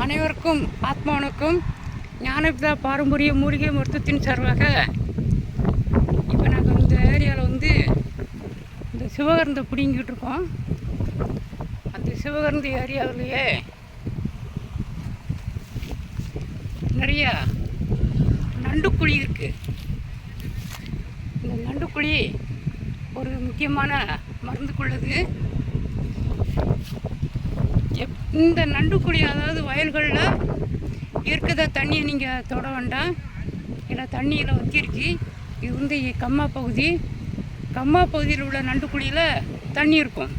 அனைவருக்கும் ஆத்மா வணக்கம். ஞானபிதா பாரம்பரிய மூலிகை மருத்துவத்தின் சார்பாக இப்போ நாங்கள் இந்த ஏரியாவில் இந்த சிவகர்ந்தை பிடிங்கிட்டு இருக்கோம். அந்த சிவகர்ந்தை ஏரியாவிலேயே நிறைய நண்டுக்குழி இருக்குது. இந்த நண்டுக்குழி ஒரு முக்கியமான மருந்துக்குள்ளது. இந்த நண்டுக்குழி அதாவது வயல்களில் இருக்கிற தண்ணியை நீங்கள் தொட வேண்டாம். இல்லை தண்ணியில் வத்திருச்சு. இது கம்மா பகுதியில் உள்ள நண்டுக்குழியில் தண்ணி இருக்கும்.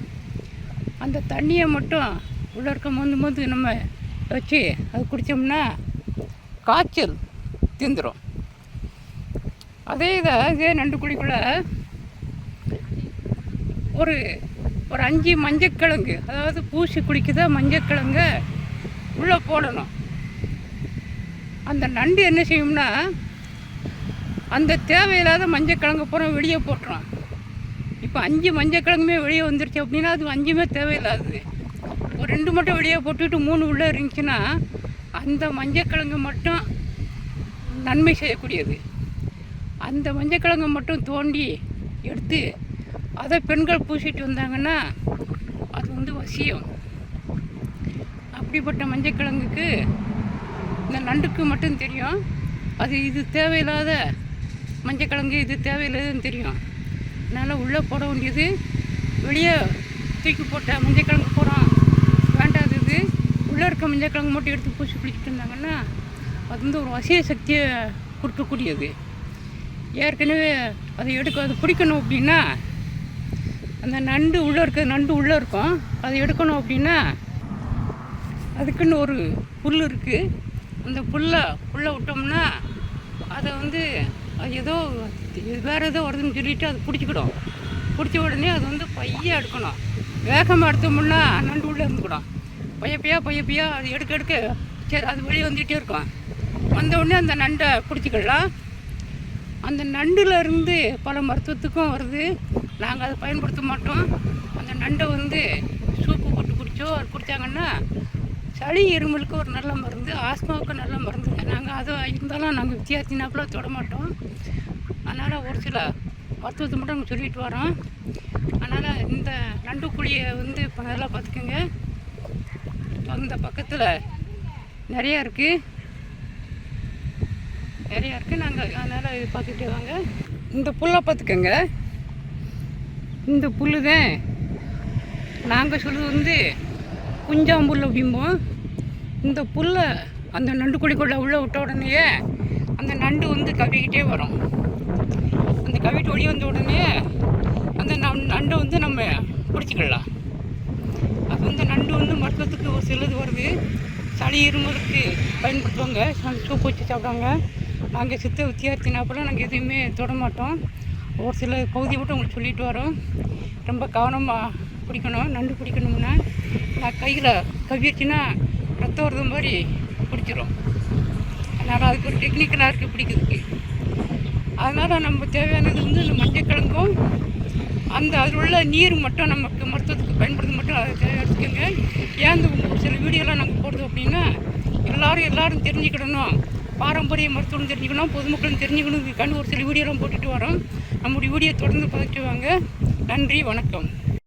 அந்த தண்ணியை மட்டும் உள்ள இருக்க மொந்து நம்ம வச்சு அது குடித்தோம்னா காய்ச்சல் தீந்துடும். இதே நண்டுக்குழிக்குள்ளே ஒரு 5 மஞ்சக்கிழங்கு, அதாவது பூசி குடிக்குதா மஞ்சக்கிழங்கு உள்ளே போடணும். அந்த நண்டு என்ன செய்யும்னா அந்த தேவையில்லாத மஞ்சக்கிழங்கு பூரா வெளியே போட்டுரும். இப்போ 5 மஞ்சக்கிழங்குமே வெளியே வந்துருச்சு அப்படின்னா அது 5மே தேவையில்லாது. ஒரு 2 மட்டும் வெளியே போட்டுக்கிட்டு 3 உள்ளே இருந்துச்சுன்னா அந்த மஞ்சக்கிழங்கு மட்டும் நன்மை செய்யக்கூடியது. அந்த மஞ்சக்கிழங்கை மட்டும் தோண்டி எடுத்து அதை பெண்கள் பூசிட்டு வந்தாங்கன்னா அது வசியம். அப்படிப்பட்ட மஞ்சக்கிழங்குக்கு இந்த நண்டுக்கு மட்டும் தெரியும். இது தேவையில்லாத மஞ்சக்கிழங்கு, இது தேவையில்லாதுன்னு தெரியும். அதனால் உள்ளே போட வேண்டியது வெளியே தூக்கி போட்ட மஞ்சக்கிழங்கு போகிறோம் வேண்டாதது. உள்ளே இருக்க மஞ்சக்கிழங்கு மட்டும் எடுத்து பூசி குளிச்சுட்டு இருந்தாங்கன்னா அது ஒரு வசிய சக்தியை கொடுக்கக்கூடியது. ஏற்கனவே அது பிடிக்கணும் அப்படின்னா அந்த நண்டு உள்ளே இருக்கும். அதை எடுக்கணும் அப்படின்னா அதுக்குன்னு ஒரு புல் இருக்குது. அந்த புல்லை விட்டோம்னா அதை அது வேறு ஏதோ வருதுன்னு சொல்லிவிட்டு அது பிடிச்சிக்கிடும். பிடிச்ச உடனே அது பையாக எடுக்கணும். வேகமாக எடுத்தோம்னா நண்டு உள்ளே இருந்துக்கிடும். பையப்பையா அது எடுக்க சரி அது வெளியே வந்துகிட்டே இருக்கும். வந்தவுடனே அந்த நண்டை பிடிச்சிக்கலாம். அந்த நண்டுலேருந்து பல மருத்துவத்துக்கும் வருது. நாங்கள் அதை பயன்படுத்த மாட்டோம். அந்த நண்டை சூப்பு போட்டு குடித்தாங்கன்னா சளி இருமலுக்கு ஒரு நல்ல மருந்து, ஆஸ்மாவுக்கு நல்ல மருந்து. நாங்கள் அதை இருந்தாலும் நாங்கள் வித்தியாசத்தினாப்புல தொட மாட்டோம். அதனால் ஒரு சில மருத்துவத்தை மட்டும் நாங்கள் சொல்லிட்டு வரோம். அதனால் இந்த நண்டுக்குழியை இப்போ நல்லா பார்த்துக்கோங்க. அந்த பக்கத்தில் நிறையா இருக்குது. நாங்கள் அதனால் இது பார்த்துக்கிட்டே வாங்க. இந்த புல்லை பார்த்துக்கோங்க. இந்த புல் தான் நாங்கள் சொல்லுவது குஞ்சாம்புல் அப்படிம்போம். இந்த புல்லை அந்த நண்டுக்குழிக்குள்ளே உள்ளே விட்ட உடனேயே அந்த நண்டு கவிக்கிட்டே வரும். அந்த கவிட்டு வெளியே வந்த உடனே அந்த நண்டை நம்ம பிடிச்சிக்கலாம். அது நண்டு மருத்துவத்துக்கு ஒரு சிலது வருது. சளி இருமலுக்கு பயன்படுத்துவாங்க. சூப்பு வச்சு சாப்பிடுவாங்க. நாங்கள் சித்த வித்தியார்த்தினாப்பெல்லாம் நாங்கள் எதுவுமே தொட மாட்டோம். ஒரு சில பகுதியை மட்டும் உங்களுக்கு சொல்லிட்டு வரோம். ரொம்ப கவனமாக பிடிக்கணும். நண்டு பிடிக்கணும்னா நான் கையில் கவிச்சின்னா ரத்தம் வருது மாதிரி பிடிச்சிரும். அதனால் அதுக்கு ஒரு டெக்னிக்கலாக இருக்குது பிடிக்கிறதுக்கு. அதனால் நம்ம தேவையானது இந்த மஞ்சக்கிழங்கும் அதில் உள்ள நீர் மட்டும் நமக்கு மருத்துவத்துக்கு பயன்படுத்த மட்டும் அதை எடுத்துக்கோங்க. ஏன் ஒரு சில வீடியோலாம் நாங்கள் போடுறோம் அப்படின்னா எல்லாரும் தெரிஞ்சுக்கிடணும். பாரம்பரிய மருத்துவம் தெரிஞ்சுக்கணும், பொதுமக்களும் தெரிஞ்சுக்கணும். ஒரு சில வீடியோலாம் போட்டுட்டு வரோம். நம்முடைய வீடியோ தொடர்ந்து பார்த்துட்டு வாங்க. நன்றி, வணக்கம்.